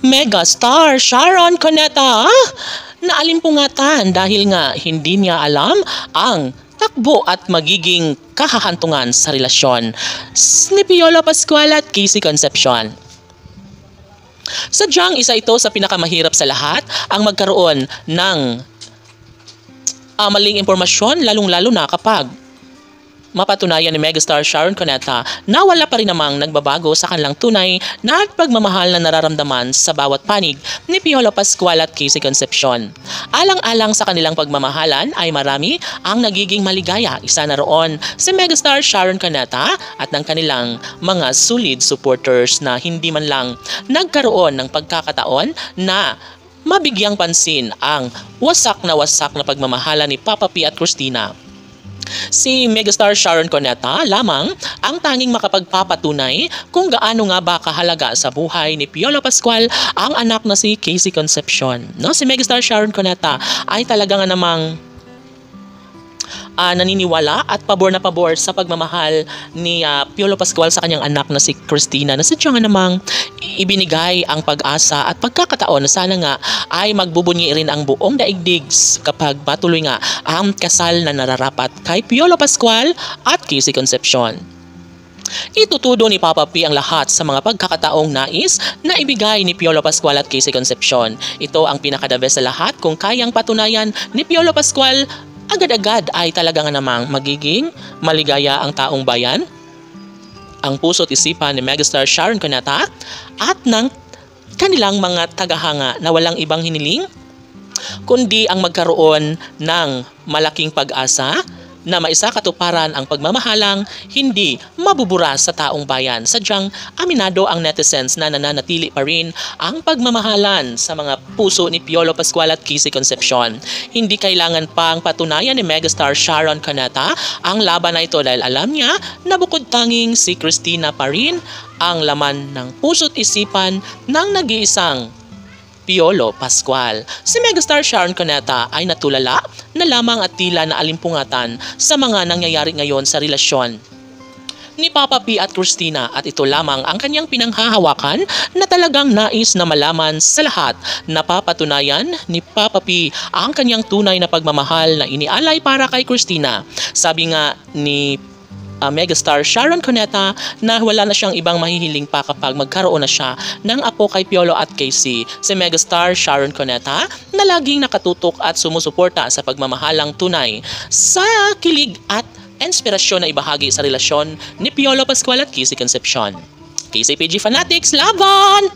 megastar Sharon Cuneta naalimpungatan dahil nga hindi niya alam ang takbo at magiging kahahantungan sa relasyon ni Piolo Pascual at Casey Concepcion. Sadyang isa ito sa pinakamahirap sa lahat ang magkaroon ng maling impormasyon, lalong-lalo na kapag mapatunayan ni megastar Sharon Cuneta na wala pa rin namang nagbabago sa kanilang tunay na pagmamahal na nararamdaman sa bawat panig ni Piolo Pascual at Casey Concepcion. Alang-alang sa kanilang pagmamahalan ay marami ang nagiging maligaya. Isa na roon si megastar Sharon Cuneta at ng kanilang mga solid supporters na hindi man lang nagkaroon ng pagkakataon na mabigyang pansin ang wasak na pagmamahala ni Papa P at Christina. Si megastar Sharon Cuneta lamang ang tanging makapagpapatunay kung gaano nga ba kahalaga sa buhay ni Piolo Pascual ang anak na si Casey Concepcion. No, si megastar Sharon Cuneta ay talaga nga namang naniniwala at pabor na pabor sa pagmamahal ni Piolo Pascual sa kanyang anak na si Christina, na sadya nga namang ibinigay ang pag-asa at pagkakataon na sana nga ay magbubunyi rin ang buong daigdig kapag patuloy nga ang kasal na nararapat kay Piolo Pascual at Casey Concepcion. Itutudo ni Papa P ang lahat sa mga pagkakataong nais na ibigay ni Piolo Pascual at Casey Concepcion. Ito ang pinaka-the best sa lahat kung kayang patunayan ni Piolo Pascual agad-agad ay talaga nga namang magiging maligaya ang taong bayan, ang puso't isipan ni megastar Sharon Cuneta at ng kanilang mga tagahanga na walang ibang hiniling kundi ang magkaroon ng malaking pag-asa na maisakatuparan ang pagmamahalang hindi mabubura sa taong bayan. Sadyang aminado ang netizens na nananatili pa rin ang pagmamahalan sa mga puso ni Piolo Pascual at Casey Concepcion. Hindi kailangan pang patunayan ni megastar Sharon Cuneta ang laban na ito dahil alam niya na bukod tanging si Christina pa rin ang laman ng puso't isipan ng nag-iisang Piolo Pascual. Si megastar Sharon Cuneta ay natulala na lamang at tila na alimpungatan sa mga nangyayari ngayon sa relasyon ni Papa P at Christina, at ito lamang ang kanyang pinanghahawakan na talagang nais na malaman sa lahat. Napapatunayan ni Papa P ang kanyang tunay na pagmamahal na inialay para kay Christina. Sabi nga ni megastar Sharon Cuneta na wala na siyang ibang mahihiling pa kapag magkaroon na siya ng apo kay Piolo at Casey. Si megastar Sharon Cuneta na laging nakatutok at sumusuporta sa pagmamahalang tunay sa kilig at inspirasyon na ibahagi sa relasyon ni Piolo Pascual at Casey Concepcion. KCPG Fanatics, laban!